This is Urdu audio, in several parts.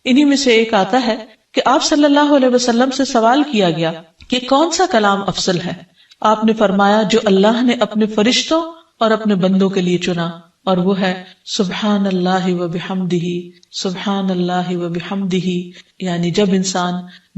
انہی میں سے ایک آتا ہے کہ آپ صلی اللہ علیہ وسلم سے سوال کیا گیا کہ کون سا کلام افضل ہے؟ آپ نے فرمایا جو اللہ نے اپنے فرشتوں اور اپنے بندوں کے لیے چنا، اور وہ ہے سبحان اللہ و بحمدہ، سبحان اللہ و بحمدہ، یعنی جب انسان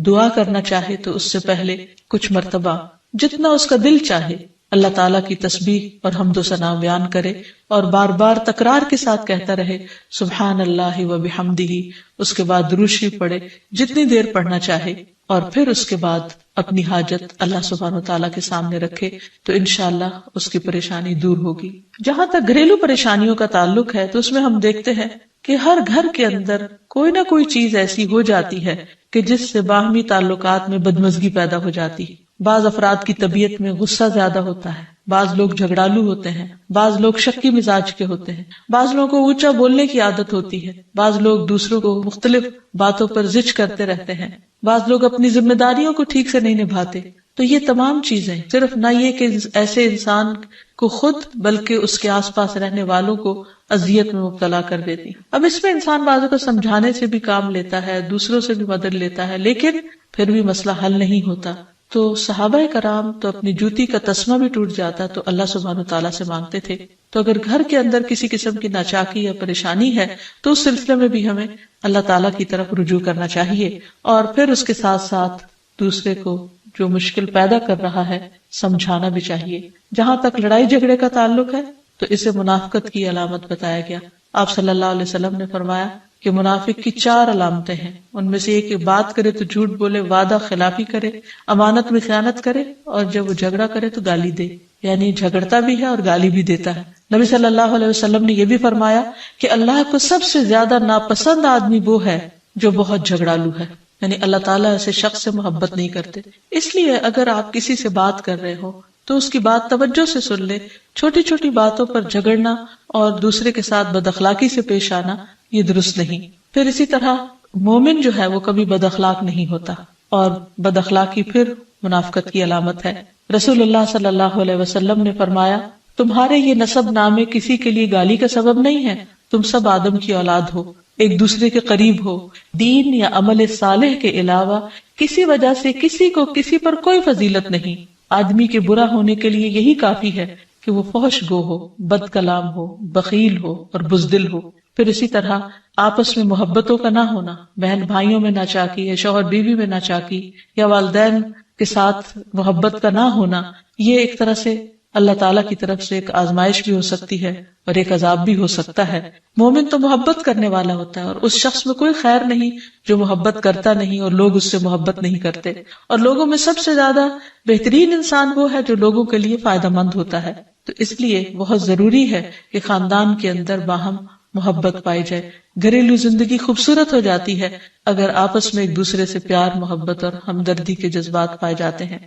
دعا کرنا چاہے تو اس سے پہلے کچھ مرتبہ جتنا اس کا دل چاہے اللہ تعالیٰ کی تسبیح اور حمد و ثنا بیان کرے، اور بار بار تکرار کے ساتھ کہتا رہے سبحان اللہ و بحمدہ، اس کے بعد درود شریف پڑھے جتنی دیر پڑھنا چاہے، اور پھر اس کے بعد اپنی حاجت اللہ سبحانہ و تعالیٰ کے سامنے رکھے تو انشاءاللہ اس کی پریشانی دور ہوگی۔ جہاں تک گھریلو پریشانیوں کا تعلق ہے تو اس میں ہم دیکھتے ہیں کہ ہر گھر کے اندر کوئی نہ کوئی چیز ایسی ہو جاتی ہے کہ جس سے باہمی تعلقات میں بدمزگی پیدا ہو جاتی ہے۔ بعض افراد کی طبیعت میں غصہ زیادہ ہوتا ہے، بعض لوگ جھگڑالو ہوتے ہیں، بعض لوگ شکی مزاج کے ہوتے ہیں، بعض لوگوں کو اونچا بولنے کی عادت ہوتی ہے، بعض لوگ دوسروں کو مختلف باتوں پر زج کرتے رہتے ہیں، بعض لوگ اپنی ذمہ داریوں کو ٹھیک سے نہیں نبھاتے۔ تو یہ تمام چیزیں صرف نہ یہ کہ ایسے انسان کو خود بلکہ اس کے آس پاس رہنے والوں کو اذیت میں مبتلا کر دیتی۔ اب اس میں انسان بعضوں کو سمجھانے سے بھی کام لیتا ہے، دوسروں سے بھی مدد لیتا ہے، لیکن پھر بھی مسئلہ حل نہیں ہوتا۔ تو صحابہ کرام تو اپنی جوتی کا تسمہ بھی ٹوٹ جاتا تو اللہ سبحانہ تعالیٰ سے مانگتے تھے۔ تو اگر گھر کے اندر کسی قسم کی ناچاکی یا پریشانی ہے تو اس سلسلے میں بھی ہمیں اللہ تعالیٰ کی طرف رجوع کرنا چاہیے، اور پھر اس کے ساتھ ساتھ دوسرے کو جو مشکل پیدا کر رہا ہے سمجھانا بھی چاہیے۔ جہاں تک لڑائی جھگڑے کا تعلق ہے تو اسے منافقت کی علامت بتایا گیا۔ آپ صلی اللہ علیہ وسلم نے فرمایا کہ منافق کی 4 علامتیں ہیں، ان میں سے ایک بات کرے تو جھوٹ بولے، وعدہ خلافی کرے، امانت میں خیانت کرے، اور جب وہ جھگڑا کرے تو گالی دے، یعنی جھگڑتا بھی ہے اور گالی بھی دیتا ہے۔ نبی صلی اللہ علیہ وسلم نے یہ بھی فرمایا کہ اللہ کو سب سے زیادہ ناپسند آدمی وہ ہے جو بہت جھگڑالو ہے، یعنی اللہ تعالیٰ ایسے شخص سے محبت نہیں کرتے۔ اس لیے اگر آپ کسی سے بات کر رہے ہو تو اس کی بات توجہ سے سن لے۔ چھوٹی چھوٹی باتوں پر جھگڑنا اور دوسرے کے ساتھ بد اخلاقی سے پیش آنا یہ درست نہیں۔ پھر اسی طرح مومن جو ہے وہ کبھی بد اخلاق نہیں ہوتا، اور بد اخلاقی پھر منافقت کی علامت ہے۔ رسول اللہ صلی اللہ علیہ وسلم نے فرمایا تمہارے یہ نسب نامے کسی کے لیے گالی کا سبب نہیں ہے، تم سب آدم کی اولاد ہو، ایک دوسرے کے قریب ہو، دین یا عمل صالح کے علاوہ کسی وجہ سے کسی کو کسی پر کوئی فضیلت نہیں۔ آدمی کے برا ہونے کے لیے یہی کافی ہے کہ وہ فحش گو ہو، بد کلام ہو، بخیل ہو اور بزدل ہو۔ پھر اسی طرح آپس میں محبتوں کا نہ ہونا، بہن بھائیوں میں ناچاکی یا شوہر بیوی میں ناچاکی یا والدین کے ساتھ محبت کا نہ ہونا، یہ ایک طرح سے اللہ تعالیٰ کی طرف سے ایک آزمائش بھی ہو سکتی ہے اور ایک عذاب بھی ہو سکتا ہے۔ مومن تو محبت کرنے والا ہوتا ہے، اور اس شخص میں کوئی خیر نہیں جو محبت کرتا نہیں اور لوگ اس سے محبت نہیں کرتے، اور لوگوں میں سب سے زیادہ بہترین انسان وہ ہے جو لوگوں کے لیے فائدہ مند ہوتا ہے۔ تو اس لیے بہت ضروری ہے کہ خاندان کے اندر باہم محبت پائی جائے۔ گھریلو زندگی خوبصورت ہو جاتی ہے اگر آپس میں ایک دوسرے سے پیار، محبت اور ہمدردی کے جذبات پائے جاتے ہیں۔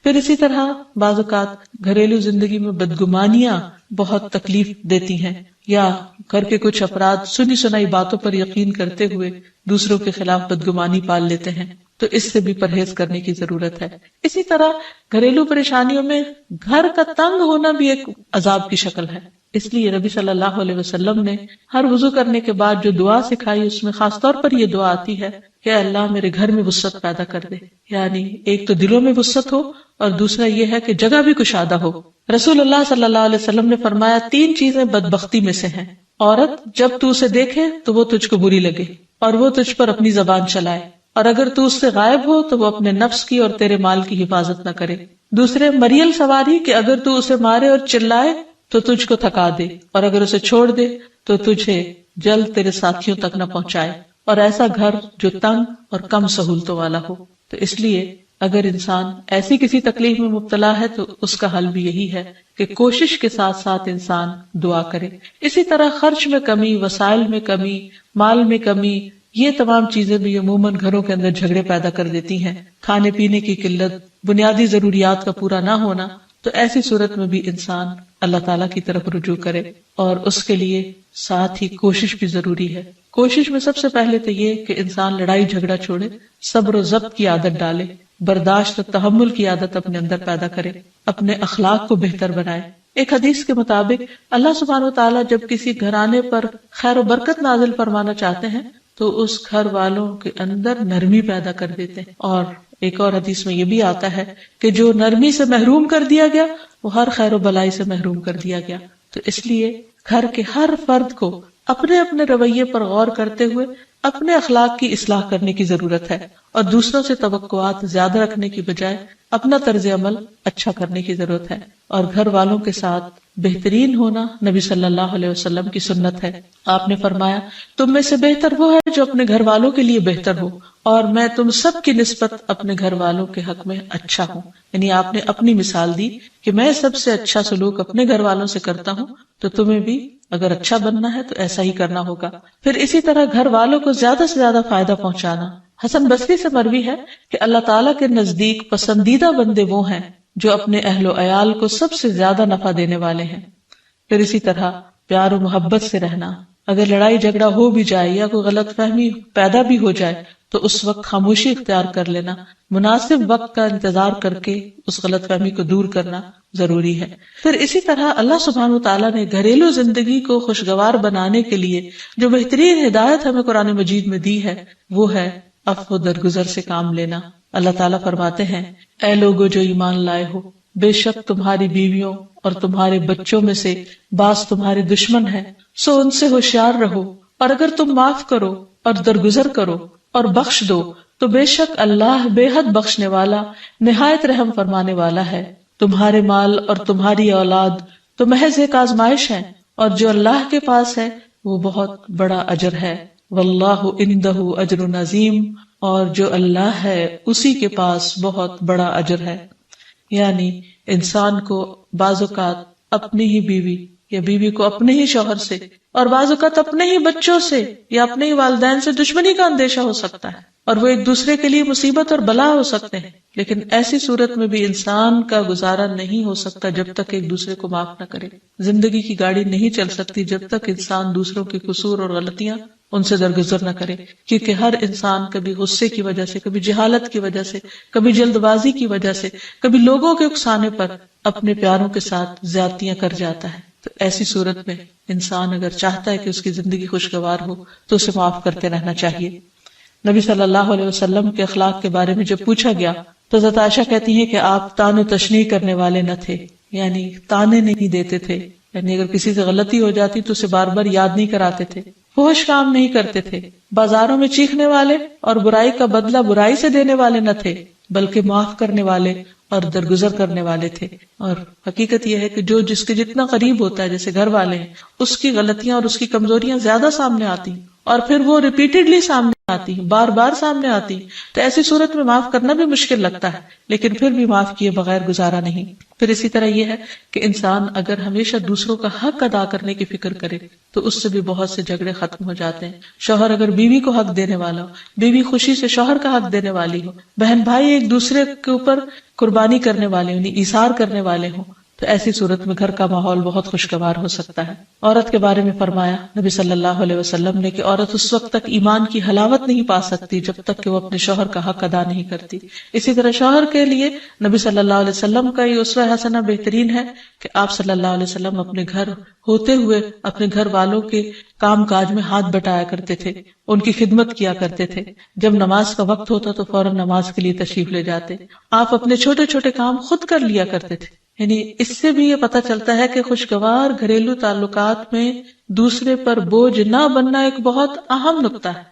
پھر اسی طرح بعض اوقات گھریلو زندگی میں بدگمانیاں بہت تکلیف دیتی ہیں، یا گھر کے کچھ افراد سنی سنائی باتوں پر یقین کرتے ہوئے دوسروں کے خلاف بدگمانی پال لیتے ہیں، تو اس سے بھی پرہیز کرنے کی ضرورت ہے۔ اسی طرح گھریلو پریشانیوں میں گھر کا تنگ ہونا بھی ایک عذاب کی شکل ہے۔ اس لیے نبی صلی اللہ علیہ وسلم نے ہر وضو کرنے کے بعد جو دعا سکھائی اس میں خاص طور پر یہ دعا آتی ہے کہ اللہ میرے گھر میں وسعت پیدا کر دے، یعنی ایک تو دلوں میں وسعت ہو اور دوسرا یہ ہے کہ جگہ بھی کشادہ ہو۔ رسول اللہ صلی اللہ علیہ وسلم نے فرمایا 3 چیزیں بدبختی میں سے ہیں۔ عورت جب تو اسے دیکھے تو وہ تجھ کو بری لگے اور وہ تجھ پر اپنی زبان چلائے، اور اگر تو اس سے غائب ہو تو وہ اپنے نفس کی اور تیرے مال کی حفاظت نہ کرے۔ دوسرے مریل سواری کہ اگر تو اسے مارے اور چلائے تو تجھ کو تھکا دے، اور اگر اسے چھوڑ دے تو تجھے جلد تیرے ساتھیوں تک نہ پہنچائے، اور ایسا گھر جو تنگ اور کم سہولتوں والا ہو۔ تو اس لیے اگر انسان ایسی کسی تکلیف میں مبتلا ہے تو اس کا حل بھی یہی ہے کہ کوشش کے ساتھ ساتھ انسان دعا کرے۔ اسی طرح خرچ میں کمی، وسائل میں کمی، مال میں کمی، یہ تمام چیزیں بھی عموماً گھروں کے اندر جھگڑے پیدا کر دیتی ہیں۔ کھانے پینے کی قلت، بنیادی ضروریات کا پورا نہ ہونا، تو ایسی صورت میں بھی انسان اللہ تعالیٰ کی طرف رجوع کرے، اور اس کے لیے ساتھ ہی کوشش بھی ضروری ہے۔ کوشش میں سب سے پہلے تو یہ کہ انسان لڑائی جھگڑا چھوڑے، صبر و ضبط کی عادت ڈالے، برداشت و تحمل کی عادت اپنے اندر پیدا کرے، اپنے اخلاق کو بہتر بنائے۔ ایک حدیث کے مطابق اللہ سبحانہ و تعالیٰ جب کسی گھرانے پر خیر و برکت نازل فرمانا چاہتے ہیں تو اس گھر والوں کے اندر نرمی پیدا کر دیتے ہیں. اور ایک اور حدیث میں یہ بھی آتا ہے کہ جو نرمی سے محروم کر دیا گیا وہ ہر خیر و بلائی سے محروم کر دیا گیا. تو اس لیے گھر کے ہر فرد کو اپنے اپنے رویے پر غور کرتے ہوئے اپنے اخلاق کی اصلاح کرنے کی ضرورت ہے، اور دوسروں سے توقعات زیادہ رکھنے کی بجائے اپنا طرز عمل اچھا کرنے کی ضرورت ہے. اور گھر والوں کے ساتھ بہترین ہونا نبی صلی اللہ علیہ وسلم کی سنت ہے. آپ نے فرمایا تم میں سے بہتر وہ ہے جو اپنے گھر والوں کے لیے بہتر ہو، اور میں تم سب کی نسبت اپنے گھر والوں کے حق میں اچھا ہوں. یعنی آپ نے اپنی مثال دی کہ میں سب سے اچھا سلوک اپنے گھر والوں سے کرتا ہوں، تو تمہیں بھی اگر اچھا بننا ہے تو ایسا ہی کرنا ہوگا. پھر اسی طرح گھر والوں کو زیادہ سے زیادہ فائدہ پہنچانا. حسن بصری سے مروی ہے کہ اللہ تعالیٰ کے نزدیک پسندیدہ بندے وہ ہیں جو اپنے اہل و عیال کو سب سے زیادہ نفع دینے والے ہیں. پھر اسی طرح پیار و محبت سے رہنا. اگر لڑائی جھگڑا ہو بھی جائے یا کوئی غلط فہمی پیدا بھی ہو جائے تو اس وقت خاموشی اختیار کر لینا، مناسب وقت کا انتظار کر کے اس غلط فہمی کو دور کرنا ضروری ہے. پھر اسی طرح اللہ سبحانہ وتعالیٰ نے گھریلو زندگی کو خوشگوار بنانے کے لیے جو بہترین ہدایت ہمیں قرآن مجید میں دی ہے وہ ہے عفو و درگزر سے کام لینا. اللہ تعالیٰ فرماتے ہیں اے لوگو جو ایمان لائے ہو، بے شک تمہاری بیویوں اور تمہارے بچوں میں سے بعض تمہارے دشمن ہیں، سو ان سے ہوشیار رہو، اور اگر تم معاف کرو اور درگزر کرو اور بخش دو تو بے شک اللہ بے حد بخشنے والا نہایت رحم فرمانے والا ہے. تمہارے مال اور تمہاری اولاد تو محض ایک آزمائش ہے، اور جو اللہ کے پاس ہے وہ بہت بڑا اجر ہے. واللہ عندہ اجر عظیم، اور جو اللہ ہے اسی کے پاس بہت بڑا اجر ہے. یعنی انسان کو بعض اوقات اپنی ہی بیوی یا بیوی کو اپنے ہی شوہر سے اور بعض اوقات اپنے ہی بچوں سے یا اپنے ہی والدین سے دشمنی کا اندیشہ ہو سکتا ہے، اور وہ ایک دوسرے کے لیے مصیبت اور بلا ہو سکتے ہیں. لیکن ایسی صورت میں بھی انسان کا گزارا نہیں ہو سکتا جب تک ایک دوسرے کو معاف نہ کرے. زندگی کی گاڑی نہیں چل سکتی جب تک انسان دوسروں کے قصور اور غلطیاں ان سے درگزر نہ کرے، کیونکہ ہر انسان کبھی غصے کی وجہ سے، کبھی جہالت کی وجہ سے، کبھی جلد بازی کی وجہ سے، کبھی لوگوں کے اکسانے پر اپنے پیاروں کے ساتھ زیادتیاں کر جاتا ہے. تو ایسی صورت میں انسان اگر چاہتا ہے کہ اس کی زندگی خوشگوار ہو تو اسے معاف کرتے رہنا چاہیے. نبی صلی اللہ علیہ وسلم کے اخلاق کے بارے میں جب پوچھا گیا تو حضرت عائشہ کہتی ہیں کہ آپ تان و تشنیع کرنے والے نہ تھے، یعنی تانے نہیں دیتے تھے، یعنی اگر کسی سے غلطی ہو جاتی تو اسے بار بار یاد نہیں کراتے تھے، فحش کام نہیں کرتے تھے، بازاروں میں چیخنے والے اور برائی کا بدلہ برائی سے دینے والے نہ تھے، بلکہ معاف کرنے والے اور درگزر کرنے والے تھے. اور حقیقت یہ ہے کہ جو جس کے جتنا قریب ہوتا ہے، جیسے گھر والے ہیں، اس کی غلطیاں اور اس کی کمزوریاں زیادہ سامنے آتی ہیں، اور پھر وہ ریپیٹڈلی سامنے آتی ہیں، بار بار سامنے آتی ہیں. تو ایسی صورت میں معاف کرنا بھی مشکل لگتا ہے، لیکن پھر بھی معاف کیے بغیر گزارا نہیں. پھر اسی طرح یہ ہے کہ انسان اگر ہمیشہ دوسروں کا حق ادا کرنے کی فکر کرے تو اس سے بھی بہت سے جھگڑے ختم ہو جاتے ہیں. شوہر اگر بیوی کو حق دینے والا ہو، بیوی خوشی سے شوہر کا حق دینے والی ہو، بہن بھائی ایک دوسرے کے اوپر قربانی کرنے والے ہوں، ایثار کرنے والے ہوں، تو ایسی صورت میں گھر کا ماحول بہت خوشگوار ہو سکتا ہے. عورت کے بارے میں فرمایا نبی صلی اللہ علیہ وسلم نے کہ عورت اس وقت تک ایمان کی حلاوت نہیں پا سکتی جب تک کہ وہ اپنے شوہر کا حق ادا نہیں کرتی. اسی طرح شوہر کے لیے نبی صلی اللہ علیہ وسلم کا یہ اسوہ حسنہ بہترین ہے کہ آپ صلی اللہ علیہ وسلم اپنے گھر ہوتے ہوئے اپنے گھر والوں کے کام کاج میں ہاتھ بٹایا کرتے تھے، ان کی خدمت کیا کرتے تھے. جب نماز کا وقت ہوتا تو فوراً نماز کے لیے تشریف لے جاتے. آپ اپنے چھوٹے چھوٹے کام خود کر لیا کرتے تھے. یعنی اس سے بھی یہ پتہ چلتا ہے کہ خوشگوار گھریلو تعلقات میں دوسرے پر بوجھ نہ بننا ایک بہت اہم نقطہ ہے،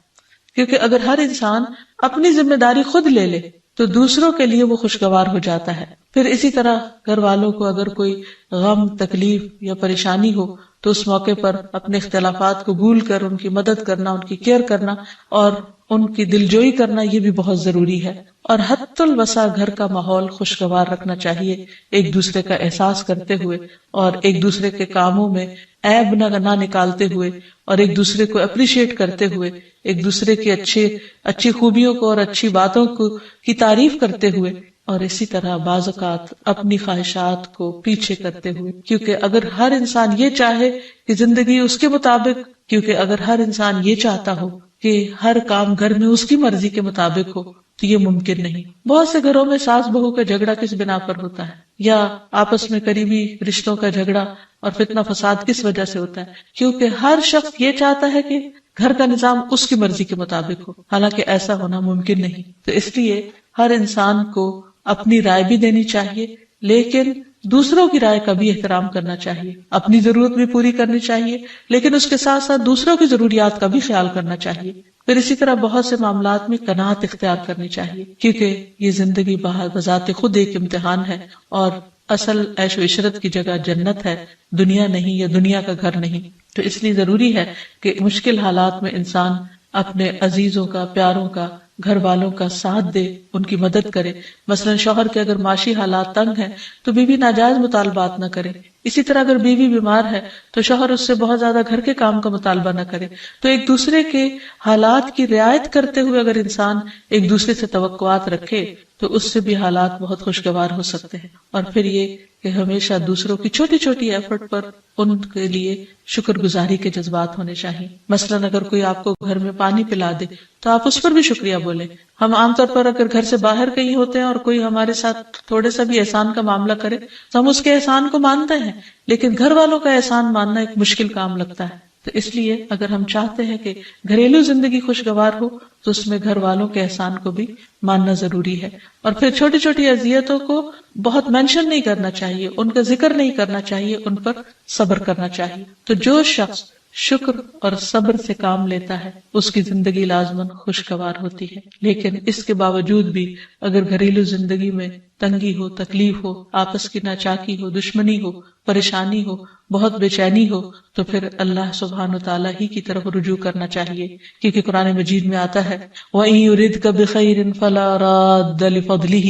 کیونکہ اگر ہر انسان اپنی ذمہ داری خود لے لے تو دوسروں کے لیے وہ خوشگوار ہو جاتا ہے. پھر اسی طرح گھر والوں کو اگر کوئی غم، تکلیف یا پریشانی ہو تو اس موقع پر اپنے اختلافات کو بھول کر ان کی مدد کرنا، ان کی کیئر کرنا اور ان کی دلجوئی کرنا یہ بھی بہت ضروری ہے. اور حد الوسع گھر کا ماحول خوشگوار رکھنا چاہیے، ایک دوسرے کا احساس کرتے ہوئے اور ایک دوسرے کے کاموں میں عیب نہ نکالتے ہوئے اور ایک دوسرے کو اپریشیٹ کرتے ہوئے، ایک دوسرے کی اچھی خوبیوں کو اور اچھی باتوں کی تعریف کرتے ہوئے، اور اسی طرح بعض اوقات اپنی خواہشات کو پیچھے کرتے ہوئے. کیونکہ اگر ہر انسان یہ چاہے کہ زندگی اس کے مطابق، کیونکہ اگر ہر انسان یہ چاہتا ہو کہ ہر کام گھر میں اس کی مرضی کے مطابق ہو تو یہ ممکن نہیں. بہت سے گھروں میں ساس بہو کا جھگڑا کس بنا پر ہوتا ہے، یا آپس میں قریبی رشتوں کا جھگڑا اور فتنہ فساد کس وجہ سے ہوتا ہے؟ کیونکہ ہر شخص یہ چاہتا ہے کہ گھر کا نظام اس کی مرضی کے مطابق ہو، حالانکہ ایسا ہونا ممکن نہیں. تو اس لیے ہر انسان کو اپنی رائے بھی دینی چاہیے، لیکن دوسروں کی رائے کا بھی احترام کرنا چاہیے. اپنی ضرورت بھی پوری کرنی چاہیے، لیکن اس کے ساتھ ساتھ دوسروں کی ضروریات کا بھی خیال کرنا چاہیے. پھر اسی طرح بہت سے معاملات میں قناعت اختیار کرنی چاہیے، کیونکہ یہ زندگی بذات خود ایک امتحان ہے، اور اصل عیش و عشرت کی جگہ جنت ہے، دنیا نہیں، یا دنیا کا گھر نہیں. تو اس لیے ضروری ہے کہ مشکل حالات میں انسان اپنے عزیزوں کا، پیاروں کا، گھر والوں کا ساتھ دے، ان کی مدد کرے. مثلا شوہر کے اگر معاشی حالات تنگ ہیں تو بیوی ناجائز مطالبات نہ کرے. اسی طرح اگر بیوی بیمار ہے تو شوہر اس سے بہت زیادہ گھر کے کام کا مطالبہ نہ کرے. تو ایک دوسرے کے حالات کی رعایت کرتے ہوئے اگر انسان ایک دوسرے سے توقعات رکھے تو اس سے بھی حالات بہت خوشگوار ہو سکتے ہیں. اور پھر یہ کہ ہمیشہ دوسروں کی چھوٹی چھوٹی ایفرٹ پر ان کے لیے شکر گزاری کے جذبات ہونے چاہیے. مثلا اگر کوئی آپ کو گھر میں پانی پلا دے تو آپ اس پر بھی شکریہ بولیں. ہم عام طور پر اگر گھر سے باہر کہیں ہوتے ہیں اور کوئی ہمارے ساتھ تھوڑے سا بھی احسان کا معاملہ کرے تو ہم اس کے احسان کو مانتے ہیں، لیکن گھر والوں کا احسان ماننا ایک مشکل کام لگتا ہے. تو اس لیے اگر ہم چاہتے ہیں کہ گھریلو زندگی خوشگوار ہو تو اس میں گھر والوں کے احسان کو بھی ماننا ضروری ہے. اور پھر چھوٹی چھوٹی اذیتوں کو بہت مینشن نہیں کرنا چاہیے، ان کا ذکر نہیں کرنا چاہیے، ان پر صبر کرنا چاہیے. تو جو شخص شکر اور صبر سے کام لیتا ہے اس کی زندگی لازماً خوشگوار ہوتی ہے. لیکن اس کے باوجود بھی اگر گھریلو زندگی میں تنگی ہو، تکلیف ہو، آپس کی ناچاکی ہو، دشمنی ہو، پریشانی ہو، بہت بے چینی ہو، تو پھر اللہ سبحانہ وتعالی ہی کی طرف رجوع کرنا چاہیے. کیونکہ قرآن مجید میں آتا ہے وَإِن يُرِدْكَ بِخَيْرٍ فَلَا رَادَّ لِفَضْلِهِ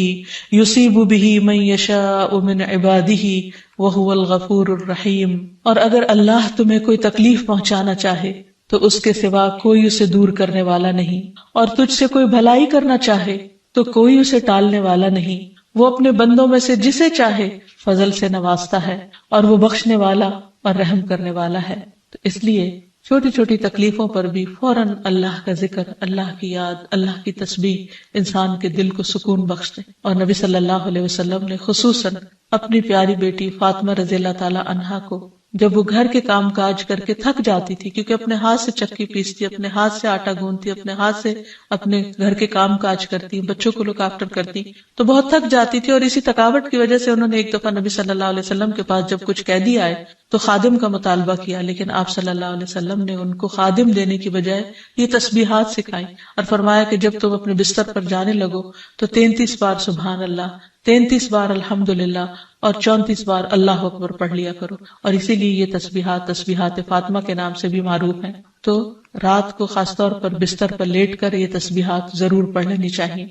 يُصِيبُ بِهِ مَن يَشَاءُ مِنْ عِبَادِهِ وَهُوَ الْغَفُورُ الرَّحِيمُ. اور اگر اللہ تمہیں کوئی تکلیف پہنچانا چاہے تو اس کے سوا کوئی اسے دور کرنے والا نہیں، اور تجھ سے کوئی بھلائی کرنا چاہے تو کوئی اسے ٹالنے والا نہیں. وہ اپنے بندوں میں سے جسے چاہے فضل سے نوازتا ہے، اور وہ بخشنے والا اور رحم کرنے والا ہے. تو اس لیے چھوٹی چھوٹی تکلیفوں پر بھی فوراً اللہ کا ذکر، اللہ کی یاد، اللہ کی تسبیح انسان کے دل کو سکون بخشتے. اور نبی صلی اللہ علیہ وسلم نے خصوصاً اپنی پیاری بیٹی فاطمہ رضی اللہ تعالی عنہا کو جب وہ گھر کے کام کاج کر کے تھک جاتی تھی، کیونکہ اپنے ہاتھ سے چکی پیستی، اپنے ہاتھ سے آٹا گوندتی، اپنے ہاتھ سے اپنے گھر کے کام کاج کرتی، بچوں کو لک آفٹر کرتی، تو بہت تھک جاتی تھی. اور اسی تھکاوٹ کی وجہ سے انہوں نے ایک دفعہ نبی صلی اللہ علیہ وسلم کے پاس جب کچھ قیدی آئے تو خادم کا مطالبہ کیا، لیکن آپ صلی اللہ علیہ وسلم نے ان کو خادم دینے کی بجائے یہ تسبیحات سکھائی اور فرمایا کہ جب تم اپنے بستر پر جانے لگو تو 33 بار سبحان اللہ، 33 بار الحمدللہ اور 34 بار اللہ اکبر پڑھ لیا کرو. اور اسی لیے یہ تسبیحات فاطمہ کے نام سے بھی معروف ہیں. تو رات کو خاص طور پر بستر پر لیٹ کر یہ تسبیحات ضرور پڑھ لینی چاہیے،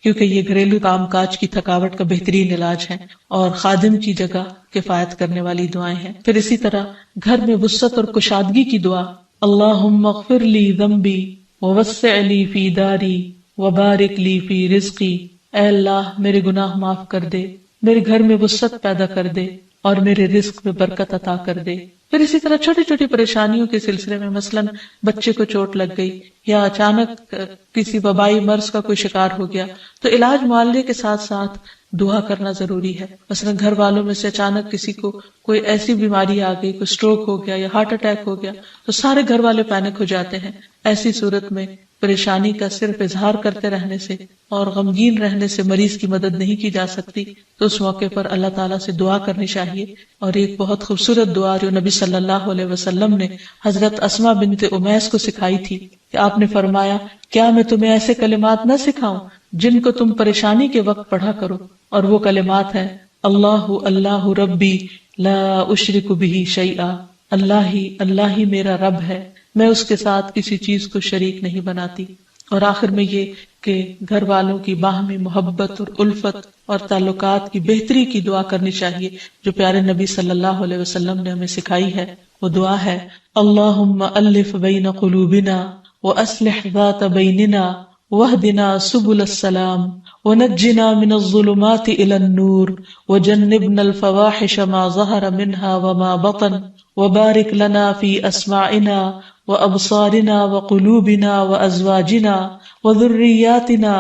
کیونکہ یہ گھریلو کام کاج کی تھکاوٹ کا بہترین علاج ہے اور خادم کی جگہ کفایت کرنے والی دعائیں ہیں. پھر اسی طرح گھر میں وسعت اور کشادگی کی دعا، اللہم اغفر لی ذنبی ووسع لی فی داری وبارک لی فی رزقی. اے اللہ میرے گناہ معاف کر دے، میرے گھر میں وسعت پیدا کر دے اور میرے رزق میں برکت عطا کر دے. پھر اسی طرح چھوٹی چھوٹی پریشانیوں کے سلسلے میں مثلاً بچے کو چوٹ لگ گئی یا اچانک کسی وبائی مرض کا کوئی شکار ہو گیا تو علاج معالجے کے ساتھ ساتھ دعا کرنا ضروری ہے. مثلا گھر والوں میں سے اچانک کسی کو کوئی ایسی بیماری آ گئی، کوئی سٹروک ہو گیا یا ہارٹ اٹیک ہو گیا تو سارے گھر والے پینک ہو جاتے ہیں. ایسی صورت میں پریشانی کا صرف اظہار کرتے رہنے سے اور غمگین رہنے سے مریض کی مدد نہیں کی جا سکتی. تو اس موقع پر اللہ تعالیٰ سے دعا کرنی چاہیے. اور ایک بہت خوبصورت دعا جو نبی صلی اللہ علیہ وسلم نے حضرت اسماء بنت امیس کو سکھائی تھی کہ آپ نے فرمایا کیا میں تمہیں ایسے کلمات نہ سکھاؤں جن کو تم پریشانی کے وقت پڑھا کرو. اور وہ کلمات ہیں اللہ اللہ ربی لا اشرک بہ شیئا، اللہ ہی میرا رب ہے، میں اس کے ساتھ کسی چیز کو شریک نہیں بناتی. اور آخر میں یہ کہ گھر والوں کی باہمی محبت اور الفت اور تعلقات کی بہتری کی دعا کرنی چاہیے جو پیارے نبی صلی اللہ علیہ وسلم نے ہمیں سکھائی ہے. وہ دعا ہے اللہم الف بین قلوبنا واصلح ذات بیننا واہدنا سبل السلام ونجنا من الظلمات الى النور وجنبنا الفواحش ما ظهر منها وما بطن وبارك لنا في اسماعنا وابصارنا وقلوبنا وازواجنا وذرياتنا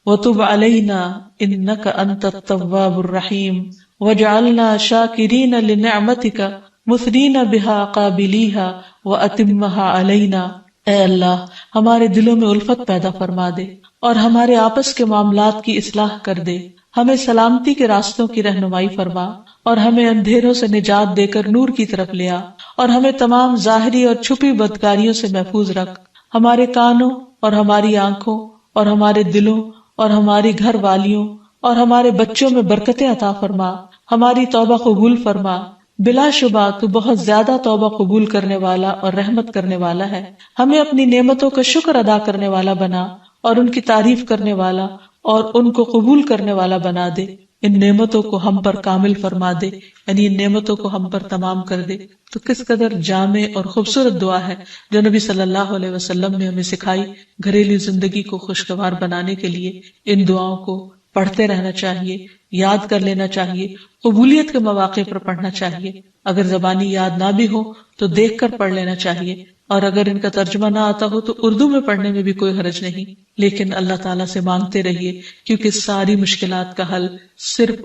وتب علينا إنك أنت التواب الرحيم وجعلنا شاكرين لنعمتك مثنين بها قابليها وأتمها علينا. اے اللہ ہمارے دلوں میں الفت پیدا فرما دے اور ہمارے آپس کے معاملات کی اصلاح کر دے، ہمیں سلامتی کے راستوں کی رہنمائی فرما اور ہمیں اندھیروں سے نجات دے کر نور کی طرف لے آ، اور ہمیں تمام ظاہری اور چھپی بدکاریوں سے محفوظ رکھ. ہمارے کانوں اور ہماری آنکھوں اور ہمارے دلوں اور ہماری گھر والیوں اور ہمارے بچوں میں برکتیں عطا فرما، ہماری توبہ قبول فرما. بلا شبہ تو بہت زیادہ توبہ قبول کرنے والا اور رحمت کرنے والا ہے. ہمیں اپنی نعمتوں کا شکر ادا کرنے والا بنا اور ان کی تعریف کرنے والا اور ان کو قبول کرنے والا بنا دے. ان نعمتوں کو ہم پر کامل فرما دے، یعنی ان نعمتوں کو ہم پر تمام کر دے. تو کس قدر جامع اور خوبصورت دعا ہے جو نبی صلی اللہ علیہ وسلم نے ہمیں سکھائی. گھریلو زندگی کو خوشگوار بنانے کے لیے ان دعاؤں کو پڑھتے رہنا چاہیے، یاد کر لینا چاہیے، قبولیت کے مواقع پر پڑھنا چاہیے. اگر زبانی یاد نہ بھی ہو تو دیکھ کر پڑھ لینا چاہیے، اور اگر ان کا ترجمہ نہ آتا ہو تو اردو میں پڑھنے میں بھی کوئی حرج نہیں. لیکن اللہ تعالیٰ سے مانگتے رہیے، کیونکہ ساری مشکلات کا حل صرف.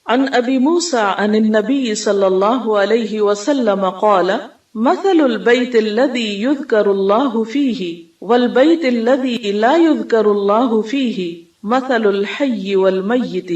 عن ابی موسیٰ عن النبی صلی اللہ علیہ وسلم قال مثل البیت الذی یذکر اللہ فیہ والبیت الذی لا یذکر اللہ فیہ مثل الحی والمیت.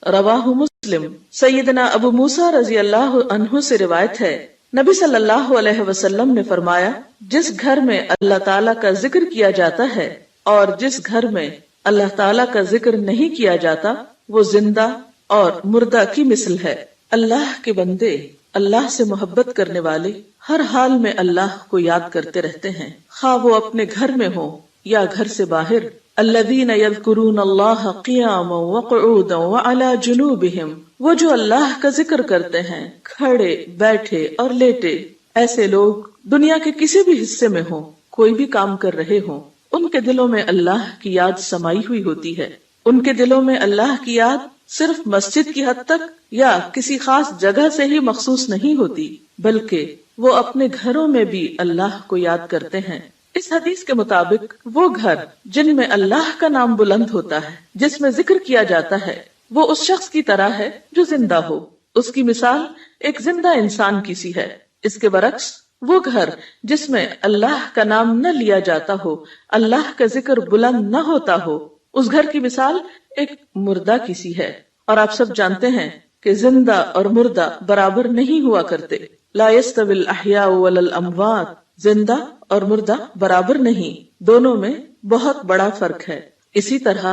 رواہ مسلم. سیدنا ابو موسیٰ رضی اللہ عنہ سے روایت ہے، نبی صلی اللہ علیہ وسلم نے فرمایا، جس گھر میں اللہ تعالیٰ کا ذکر کیا جاتا ہے اور جس گھر میں اللہ تعالیٰ کا ذکر نہیں کیا جاتا وہ زندہ اور مردہ کی مثل ہے. اللہ کے بندے، اللہ سے محبت کرنے والے ہر حال میں اللہ کو یاد کرتے رہتے ہیں، خواہ وہ اپنے گھر میں ہو یا گھر سے باہر. الذین یذکرون اللہ قیاما وقعودا وعلی جنوبہم، وہ جو اللہ کا ذکر کرتے ہیں کھڑے، بیٹھے اور لیٹے. ایسے لوگ دنیا کے کسی بھی حصے میں ہوں، کوئی بھی کام کر رہے ہوں، ان کے دلوں میں اللہ کی یاد سمائی ہوئی ہوتی ہے. ان کے دلوں میں اللہ کی یاد صرف مسجد کی حد تک یا کسی خاص جگہ سے ہی مخصوص نہیں ہوتی، بلکہ وہ اپنے گھروں میں بھی اللہ کو یاد کرتے ہیں. اس حدیث کے مطابق وہ گھر جن میں اللہ کا نام بلند ہوتا ہے، جس میں ذکر کیا جاتا ہے، وہ اس شخص کی طرح ہے جو زندہ ہو. اس کی مثال ایک زندہ انسان کی سی ہے. اس کے برعکس وہ گھر جس میں اللہ کا نام نہ لیا جاتا ہو، اللہ کا ذکر بلند نہ ہوتا ہو، اس گھر کی مثال ایک مردہ کی سی ہے. اور آپ سب جانتے ہیں کہ زندہ اور مردہ برابر نہیں ہوا کرتے. لا يستوي الاحیاء ولا الاموات، زندہ اور مردہ برابر نہیں، دونوں میں بہت بڑا فرق ہے. اسی طرح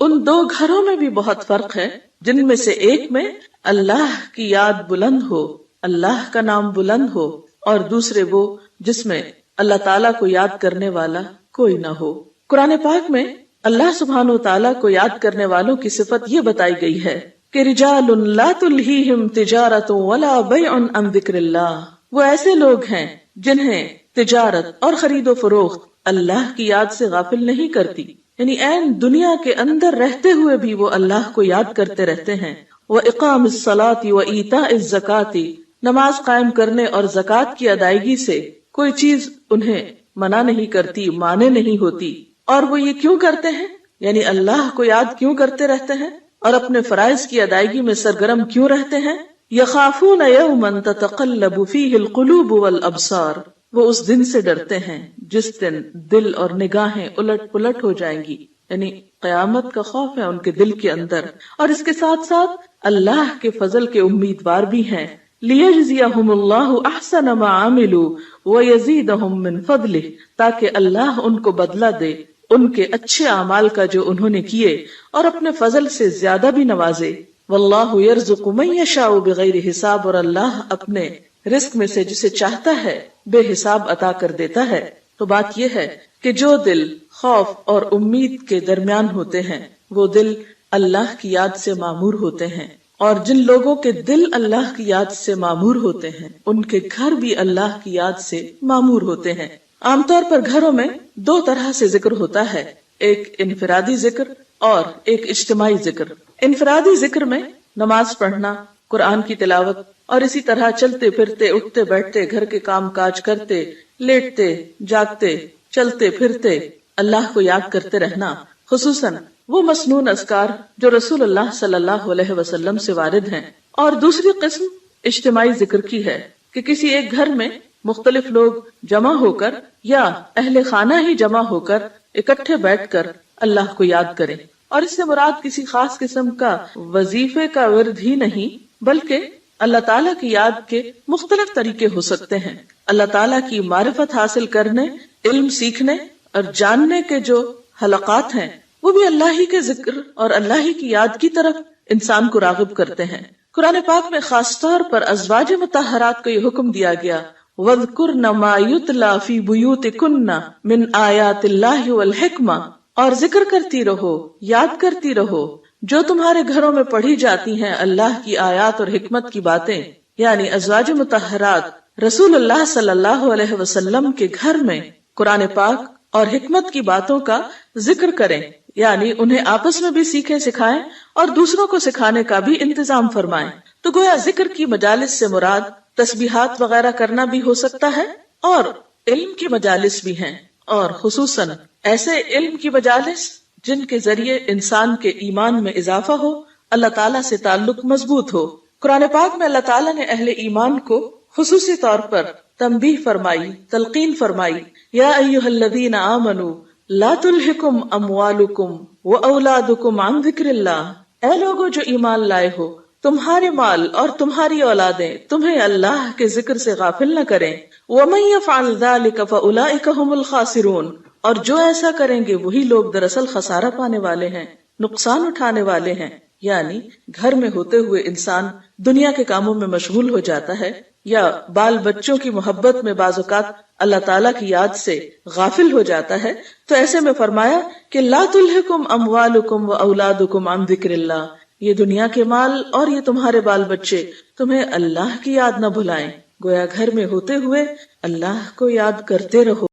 ان دو گھروں میں بھی بہت فرق ہے، جن میں سے ایک میں اللہ کی یاد بلند ہو، اللہ کا نام بلند ہو، اور دوسرے وہ جس میں اللہ تعالیٰ کو یاد کرنے والا کوئی نہ ہو. قرآن پاک میں اللہ سبحانہ وتعالیٰ کو یاد کرنے والوں کی صفت یہ بتائی گئی ہے کہ رجال لا تلہیہم تجارت ولا بیع عن ذکر اللہ، وہ ایسے لوگ ہیں جنہیں تجارت اور خرید و فروخت اللہ کی یاد سے غافل نہیں کرتی، یعنی عین دنیا کے اندر رہتے ہوئے بھی وہ اللہ کو یاد کرتے رہتے ہیں. وَإِقَامِ الصَّلَاةِ وَإِيتَاءِ الزَّكَاةِ، نماز قائم کرنے اور زکوٰۃ کی ادائیگی سے کوئی چیز انہیں منع نہیں کرتی، مانے نہیں ہوتی. اور وہ یہ کیوں کرتے ہیں؟ یعنی اللہ کو یاد کیوں کرتے رہتے ہیں اور اپنے فرائض کی ادائیگی میں سرگرم کیوں رہتے ہیں؟ یخافون یوما تتقلب فیہ القلوب والابصار، وہ اس دن سے ڈرتے ہیں جس دن دل اور نگاہیں الٹ پلٹ ہو جائیں گی، یعنی قیامت کا خوف ہے ان کے دل کے اندر. اور اس کے ساتھ ساتھ اللہ کے فضل کے امیدوار بھی ہیں. لیجزیہم اللہ احسن ما عملوا ویزیدہم من فضلہ، تاکہ اللہ ان کو بدلہ دے ان کے اچھے اعمال کا جو انہوں نے کیے، اور اپنے فضل سے زیادہ بھی نوازے. واللہ یرزق من یشاء بغیر حساب، اور اللہ اپنے رزق میں سے جسے چاہتا ہے بے حساب عطا کر دیتا ہے. تو بات یہ ہے کہ جو دل خوف اور امید کے درمیان ہوتے ہیں وہ دل اللہ کی یاد سے معمور ہوتے ہیں، اور جن لوگوں کے دل اللہ کی یاد سے معمور ہوتے ہیں ان کے گھر بھی اللہ کی یاد سے معمور ہوتے ہیں. عام طور پر گھروں میں دو طرح سے ذکر ہوتا ہے، ایک انفرادی ذکر اور ایک اجتماعی ذکر. انفرادی ذکر میں نماز پڑھنا، قرآن کی تلاوت، اور اسی طرح چلتے پھرتے، اٹھتے بیٹھتے، گھر کے کام کاج کرتے، لیٹتے جاگتے، چلتے پھرتے اللہ کو یاد کرتے رہنا خصوصاً وہ مسنون اذکار جو رسول اللہ صلی اللہ علیہ وسلم سے وارد ہیں، اور دوسری قسم اجتماعی ذکر کی ہے کہ کسی ایک گھر میں مختلف لوگ جمع ہو کر یا اہل خانہ ہی جمع ہو کر اکٹھے بیٹھ کر اللہ کو یاد کریں، اور اس سے مراد کسی خاص قسم کا وظیفے کا ورد ہی نہیں بلکہ اللہ تعالیٰ کی یاد کے مختلف طریقے ہو سکتے ہیں۔ اللہ تعالیٰ کی معرفت حاصل کرنے، علم سیکھنے اور جاننے کے جو حلقات ہیں وہ بھی اللہ ہی کے ذکر اور اللہ ہی کی یاد کی طرف انسان کو راغب کرتے ہیں۔ قرآن پاک میں خاص طور پر ازواج مطہرات کو یہ حکم دیا گیا، وَاذْكُرْنَ مَا يُتْلَى فِي بُيُوتِكُنَّ مِنْ آيَاتِ اللَّهِ وَالْحِكْمَةِ، اور ذکر کرتی رہو، یاد کرتی رہو جو تمہارے گھروں میں پڑھی جاتی ہیں اللہ کی آیات اور حکمت کی باتیں، یعنی ازواج مطہرات رسول اللہ صلی اللہ علیہ وسلم کے گھر میں قرآن پاک اور حکمت کی باتوں کا ذکر کریں، یعنی انہیں آپس میں بھی سیکھیں سکھائیں اور دوسروں کو سکھانے کا بھی انتظام فرمائیں۔ تو گویا ذکر کی مجالس سے مراد تسبیحات وغیرہ کرنا بھی ہو سکتا ہے اور علم کی مجالس بھی ہیں، اور خصوصاً ایسے علم کی مجالس جن کے ذریعے انسان کے ایمان میں اضافہ ہو، اللہ تعالیٰ سے تعلق مضبوط ہو۔ قرآن پاک میں اللہ تعالیٰ نے اہل ایمان کو خصوصی طور پر تنبیہ فرمائی، تلقین فرمائی، یا ایھا الذین آمنوا لا تلہکم اموالکم واولادکم عن ذکر اللہ، اے لوگو جو ایمان لائے ہو، تمہارے مال اور تمہاری اولادیں تمہیں اللہ کے ذکر سے غافل نہ کریں، ومن یفعل ذلک فاولئک ھم الخاسرون، اور جو ایسا کریں گے وہی لوگ دراصل خسارہ پانے والے ہیں، نقصان اٹھانے والے ہیں۔ یعنی گھر میں ہوتے ہوئے انسان دنیا کے کاموں میں مشغول ہو جاتا ہے یا بال بچوں کی محبت میں بعض اوقات اللہ تعالیٰ کی یاد سے غافل ہو جاتا ہے، تو ایسے میں فرمایا کہ لا تلہکم اموالکم واولادکم عن ذکر اللہ، یہ دنیا کے مال اور یہ تمہارے بال بچے تمہیں اللہ کی یاد نہ بھلائیں۔ گویا گھر میں ہوتے ہوئے اللہ کو یاد کرتے رہو۔